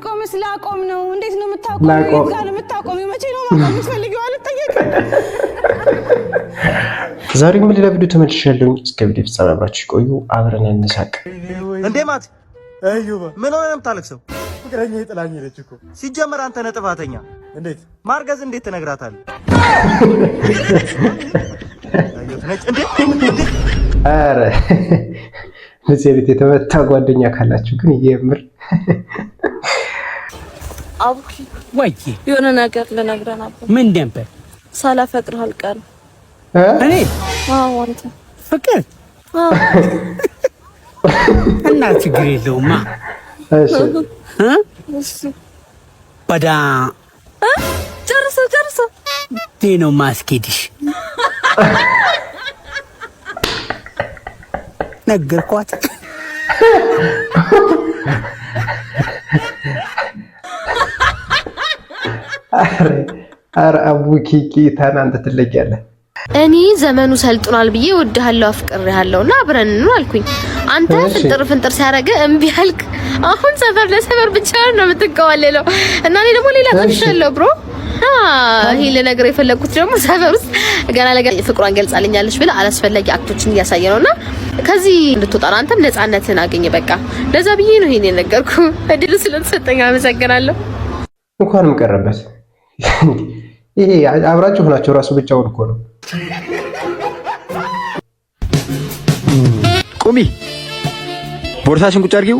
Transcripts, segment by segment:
ቆምስ ላቆም ነው እንዴት ነው የምታቆመው? ጋር ነው የምታቆመው? መቼ ነው ማቆም የምትፈልጊው? አልጠየቅ ዛሬም ምን ለቪዲዮ ተመልሻለሁ። እስከ ቪዲዮ ፍጻሜ አብራችሁ ቆዩ፣ አብረን እንሳቅ። እንዴ ማት አዩባ ምን ሆነ ነው የምታለቅሰው? ፍቅረኛ ይጥላኝ ነች እኮ ሲጀመር አንተ ነህ ጥፋተኛ። እንዴት ማርገዝ እንዴት ትነግራታለህ? አዩት ነጭ እንዴ አረ ለሴት የተመታ ጓደኛ ካላችሁ ግን የምር አቡኪ ወይ የሆነ ነገር ልነግርህ ነበር። ምን ነበር? ሳላፈቅርህ አልቀርም። እኔ አንተ ፍቅር እና ችግር የለውማ። እሺ በዳ ጨርሶ ነው ማስኬድሽ። ነገርኳት። አረ አቡኪ ታናንተ ትለያለህ። እኔ ዘመኑ ሰልጥኗል ብዬ ወድሃለሁ አፍቅሬሃለሁና አብረን ነው አልኩኝ። አንተ ፍንጥር ሲያረገ እምቢ አልክ። አሁን ሰፈር ለሰፈር ብቻ ነው የምትቀዋለለው እና እኔ ደግሞ ሌላ ታሽሻለሁ ብሮ። ይሄ ለነገር የፈለኩት ደግሞ ሰፈር ውስጥ ገና ለገና ፍቅሯን ገልጻልኛለች ብለ አላስፈላጊ አክቶችን እያሳየ ነውና ከዚህ እንድትወጣ አንተም ነፃነትን አገኘ። በቃ ለዛ ብዬ ነው ይሄን የነገርኩ። እድል ስለተሰጠኝ አመሰግናለሁ። እንኳንም ቀረበት። ይሄ አብራችሁ ሆናችሁ ራሱ ብቻውን እኮ ነው። ቁሚ፣ ቦርሳሽን ቁጭ አድርጊው፣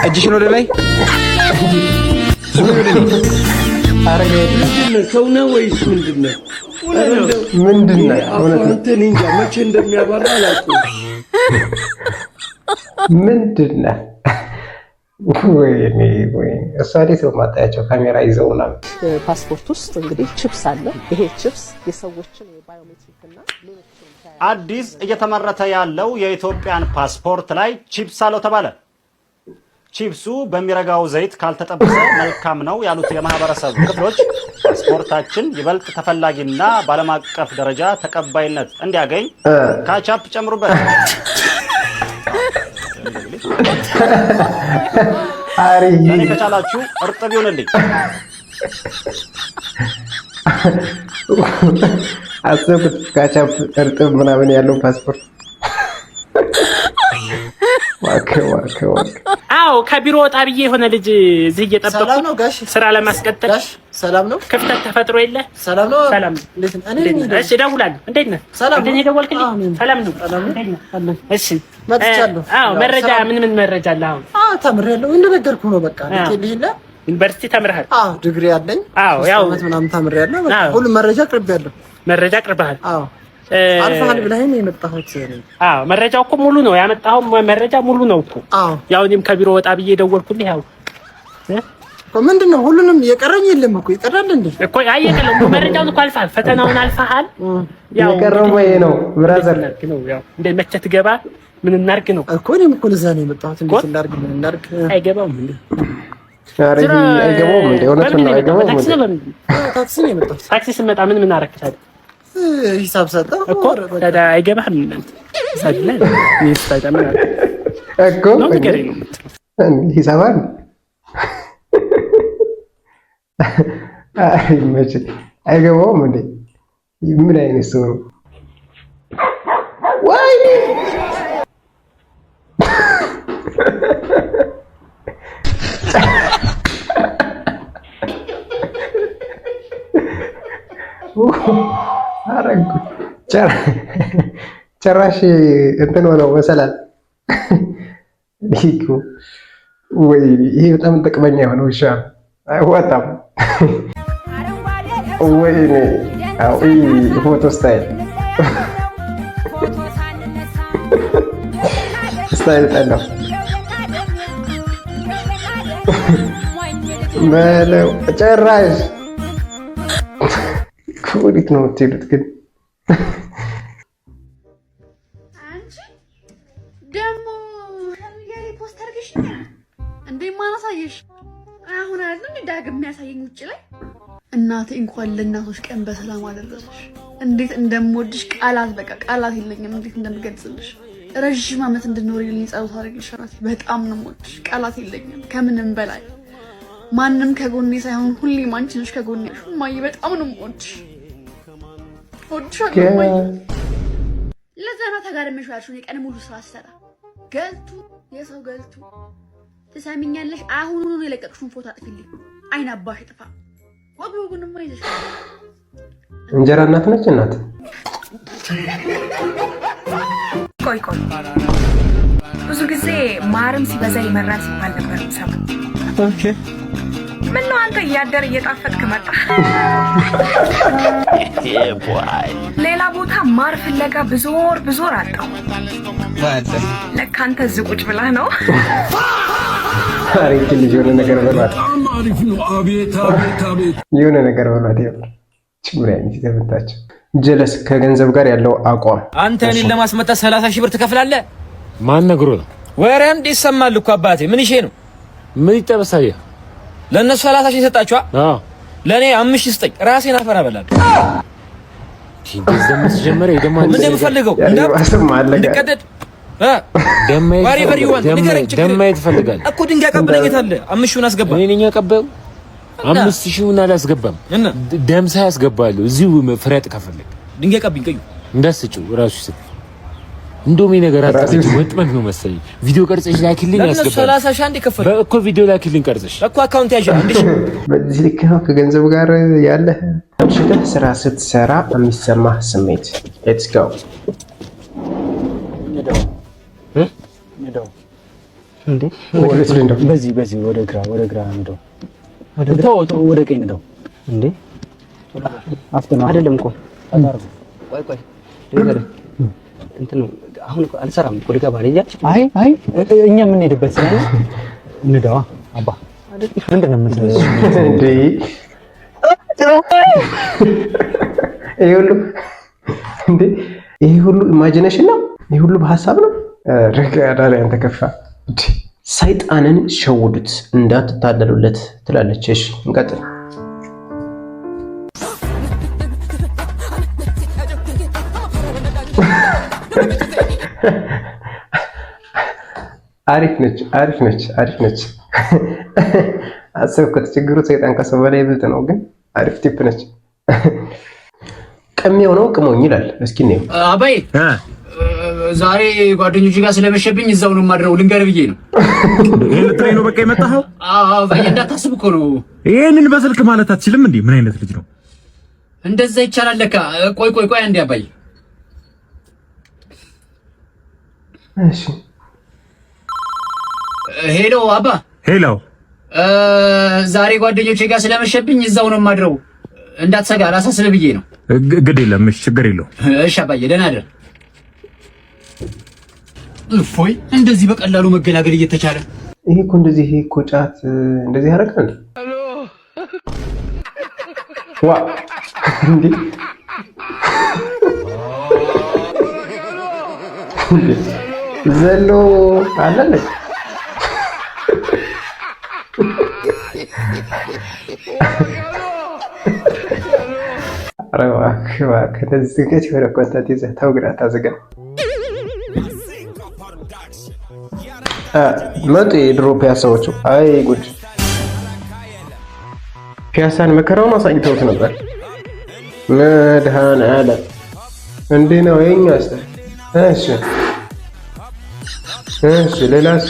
እጅሽን ወደ ላይ ሰው ነው ወይስ ምንድነው? ምንድነው? አንተ እንጃ መቼ እንደሚያባራ አላውቅም። ምንድነው? ወይኔ እሷ እንዴት ነው የማታያቸው? ካሜራ ይዘው ምናምን። ፓስፖርት ውስጥ እንግዲህ ቺፕስ አለ። ይሄ ቺፕስ የሰዎችን የባዮሜትሪክ እና ሌሎችም አዲስ እየተመረተ ያለው የኢትዮጵያን ፓስፖርት ላይ ቺፕስ አለው ተባለ። ቺፕሱ በሚረጋው ዘይት ካልተጠበሰ መልካም ነው ያሉት የማህበረሰብ ክፍሎች ፓስፖርታችን ይበልጥ ተፈላጊና በዓለም አቀፍ ደረጃ ተቀባይነት እንዲያገኝ ካቻፕ ጨምሩበት። እኔ ከቻላችሁ እርጥብ ይሁንልኝ። አስቡት፣ ካቻፕ እርጥብ ምናምን ያለው ፓስፖርት። አዎ ከቢሮ ወጣ ብዬ የሆነ ልጅ እዚህ እየጠበቁ ሰላም ነው ጋሽ? ስራ ለማስቀጠል ጋሽ ሰላም ነው? ክፍተት ተፈጥሮ የለ? ሰላም ነው? ሰላም እንዴት እሺ እደውላለሁ። እንዴት ነህ? ሰላም ነው? ደወልክልኝ? ሰላም ነው? እንዴት ነህ? እሺ መጥቻለሁ። አዎ መረጃ ምን መረጃ አለ? አሁን ተምሬያለሁ እንደነገርኩህ ነው። በቃ ልትልኝና ዩኒቨርሲቲ ተምረሃል? አዎ ዲግሪ አለኝ። አዎ ያው ምናምን ተምሬያለሁ። በቃ ሁሉ መረጃ አቅርቤያለሁ። መረጃ አቅርበሃል? አዎ አልፈሃል ብለኸኝ ነው የመጣሁት። አዎ መረጃው እኮ ሙሉ ነው ያመጣኸው። መረጃ ሙሉ ነው እኮ። አዎ ያው እኔም ከቢሮ ወጣ ብዬ ደወልኩልህ። ያው ምንድነው ሁሉንም የቀረኝ የለም እኮ ይቀራል እንዴ? እኮ አየከለው መረጃውን እኮ አልፈሃል፣ ፈተናውን አልፈሃል። ያው የቀረው ወይ ነው ብራዘር ነው። ያው እንደ መቼ ትገባ ምን እናርግ ነው እኮ። እኔም እኮ ለዛ ነው የመጣሁት። እንዴት እናርግ ምን እናርግ? አይገባውም እንዴ? አይገባውም እንዴ? እውነት ነው አይገባውም እንዴ? ታክሲ ነው የመጣሁት። ታክሲ ስመጣ ምን አረክታለህ? ሂሳብ ሰጠው እኮ ታዲያ አይገባህም እንዴ? ሳይለ ይስታዳ ምን አረ እኮ ሂሳብ አለ። አይ መቼ አይገባውም እንዴ? ምን አይነት ሰው ነው? ወይ አረጉ ጭራሽ እንትን ሆነው መሰላል። ወይ ይሄ በጣም ጥቅመኛ የሆነ ውሻ አይወጣም። ወይ አው ፎቶ ስታይል ጠላው በለው ጭራሽ። ወዴት ነው የምትሄዱት ግን? አንቺ ደግሞ ከሚገሪ ፖስተር ግሽኛ እንዴ ማናሳየሽ? አሁን አይደለም ዳግም የሚያሳየኝ ውጭ ላይ። እናቴ እንኳን ለእናቶች ቀን በሰላም አደረሰሽ። እንዴት እንደምወድሽ ቃላት የለኝም እንዴት እንደምገልጽልሽ። ረጅም ዓመት እንድኖርልኝ ጸሎት አድርግልሻት። በጣም ነው የምወድሽ፣ ቃላት የለኝም። ከምንም በላይ ማንም ከጎኔ ሳይሆን ሁሌም አንቺ ነሽ ከጎኔ። እማዬ በጣም ነው የምወድሽ፣ እወድሻለሁ እማዬ። ለዛ ነው ተጋርመሽ ያልሽው የቀን ሙሉ ስራ አሰራ ገልቱ የሰው ገልቱ። ትሰሚኛለሽ? አሁኑኑ ነው የለቀቅሽውን ፎቶ አጥፊልኝ። አይን አባሽ ጥፋ። ወግሩንም አይዘሽ እንጀራ እናት ነች እናት። ቆይ ብዙ ጊዜ ማርም ሲበዛ ይመራል ሲባል ነበር ሰማሁ። ኦኬ ምን ነው አንተ እያደር እየጣፈጥክ መጣ? ሌላ ቦታ ማር ፍለጋ ብዙር አጣው። ለካ አንተ እዚህ ቁጭ ብለህ ነው። ታሪክ ልጅ የሆነ ነገር በሏት። አሪፍ ነው። አቤት አቤት አቤት የሆነ ነገር በሏት። ችግር አይነት ተመታቸው። ጀለስ ከገንዘብ ጋር ያለው አቋም። አንተ እኔን ለማስመጣት 30 ሺህ ብር ትከፍላለህ? ማን ነግሮ ነው? ወሬ እንዴ ይሰማል እኮ አባቴ። ምን ይሄ ነው? ምን ይጠበሳየ? ለነሱ 30 ሺህ ሰጣችኋ? አዎ ለኔ 5 ሺህ ስጠኝ። ራሴን አፈራ በላለሁ። እንደዚህ ጀመረ ይደማ ምን እንደምፈልገው እንደቀደድ ደማይ ትፈልጋለህ እኮ ድንጋይ ቀበለኝ አለ 5 ሺውን አስገባ። እኔ ነኝ ቀበው 5 ሺውን አላስገባም። ደም ሳያስገባለሁ እዚሁ ፍሬጥ ከፈለክ ድንጋይ ቀብኝ ቀዩ እንዳስጭው ራሱ ይስጥ። እንደውም ነገር አጣጥቶ ወጥመድ ነው መሰለኝ። ቪዲዮ ቀርጸሽ ላኪልኝ ያስገባል። 30 ሺህ አንዴ ከፈለ እኮ ቪዲዮ ላኪልኝ ቀርጸሽ እኮ አካውንት ያዣ እንዴ። በዚህ ልክ ነው ከገንዘብ ጋር ያለ ስራ ስትሰራ የሚሰማህ ስሜት። ሌትስ ጎ እንዴ በዚህ ወደ ግራ እንደው ወደ ቀኝ እንደው እንዴ አፍተና አይደለም እኮ ቆይ እንትን አሁን አልሰራም እኮ ልገባ ነው ያቺ። አይ እኛ ምን ሄድበት ስላለ እንደው አባ ምንድን ነው የምትለው እንዴ? ይሄ ሁሉ ኢማጂኔሽን ነው? ይሄ ሁሉ በሐሳብ ነው? ረጋዳ ላይ አንተ ከፋ። ሰይጣንን ሸውዱት እንዳትታለሉለት ትላለች። እሺ እንቀጥል። አሪፍ ነች። አሰብኩት ችግሩ ሰይጣን ከሰው በላይ ብልጥ ነው፣ ግን አሪፍ ቲፕ ነች። ቅሜው ነው ቅሞኝ ይላል። እስኪ ነው አባይ ዛሬ ጓደኞች ጋር ስለመሸብኝ እዛው ነው ማድረው ልንገርህ ብዬ ነው። ይሄ ልትለኝ ነው በቃ የመጣኸው? አዎ ባይ እንዳታስብ እኮ ነው። ይሄንን በስልክ ማለት አትችልም እንዴ? ምን አይነት ልጅ ነው? እንደዛ ይቻላል ለካ። ቆይ አንዴ አባይ። እሺ ሄሎ አባ። ሄሎ ዛሬ ጓደኞቼ ጋር ስለመሸብኝ እዛው ነው ማድረው እንዳትሰጋ አላሳስብህ ብዬ ነው። ግድ የለም እሺ፣ ችግር የለውም። እሺ አባዬ ደህና አይደል? እፎይ እንደዚህ በቀላሉ መገላገል እየተቻለ ይሄ እኮ እንደዚህ እኮ ጫት እንደዚህ ያደርጋል። ዋ እንዴ ዘሎ አለለ አረዋ ከዚህ ጋር ሲወራ ኮንታንት ይዘህ ታውግራ ታዘጋ መጡ የድሮ ፒያሳዎቹ። አይ ጉድ! ፒያሳን መከራውን አሳይተውት ነበር። መድኃኔዓለም እንዴ ነው የኛ አስተ እሺ ሌላስ?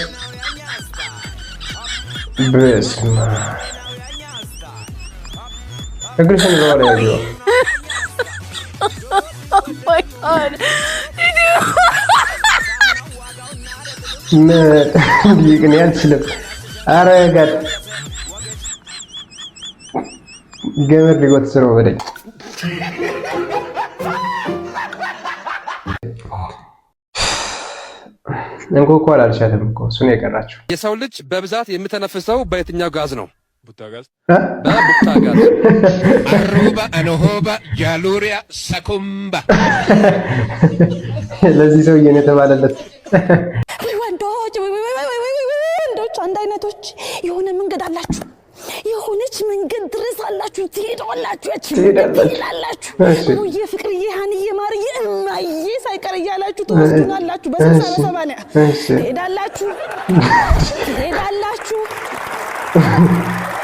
በስመ አብ እግርሽን በኋላ ያለው ግን ያልችልም። ኧረ ጋር ገመድ ሊጎት ስሮ ወደኝ እንኮኮ አላልሻትም እኮ እሱ ነው የቀራችሁ። የሰው ልጅ በብዛት የምተነፍሰው በየትኛው ጋዝ ነው? ቡታጋዝ። በቡታጋዝ አሩባ አኖሆባ ጃሉሪያ ሰኩምባ። ለዚህ ሰውዬ ነው የተባለለት። ወንዶች አንድ አይነቶች የሆነ መንገድ አላችሁ። የሆነች መንገድ ድረስ አላችሁ ትሄዳላችሁ። ያቺ ትሄዳላችሁ። ሙዬ ፍቅርዬ ሀንዬ ማርዬ እማዬ ሳይቀር እያላችሁ ትወስዱናላችሁ። በ60 ትሄዳላችሁ።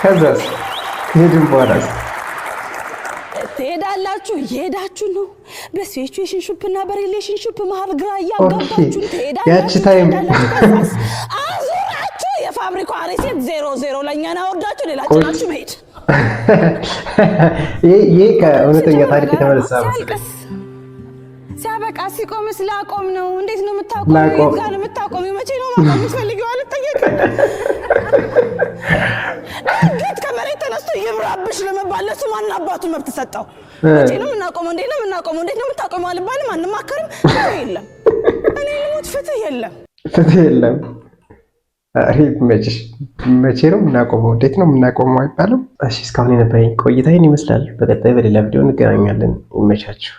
ከዛስ ሄድን በኋላስ ትሄዳላችሁ። እየሄዳችሁ ነው። በሲቹዌሽንሺፕ እና በሪሌሽንሺፕ መሀል ግራ እያጋባችሁ ትሄዳላችሁ። ያቺ ታይም አዙራችሁ የፋብሪካው ሪሴት 00 ለኛ ነው ወርዳችሁ ሌላ ጭናችሁ መሄድ። ይሄ ከእውነተኛ ታሪክ የተመለሰ ነው። ሲያበቃ ሲቆም ስላቆም ነው። እንዴት ነው የምታቆመው? ጋር የምታቆመው መቼ ነው ማቆም የምትፈልጊው? አልጠየቅም። እንዴት ከመሬት ተነስቶ ይብራብሽ ለመባል ለሱ ማን አባቱ መብት ሰጠው? መቼ ነው የምናቆመው? እንዴት ነው የምናቆመው? እንዴት ነው የምታቆመው አልባልም። አንማከርም። ፍትህ የለም። እኔ ልሞት ፍትህ የለም። ፍትህ የለም። መቼ ነው የምናቆመው? እንዴት ነው የምናቆመው አይባልም። እሺ፣ እስካሁን የነበረኝ ቆይታ ይህን ይመስላል። በቀጣይ በሌላ ቪዲዮ እንገናኛለን። ይመቻችሁ።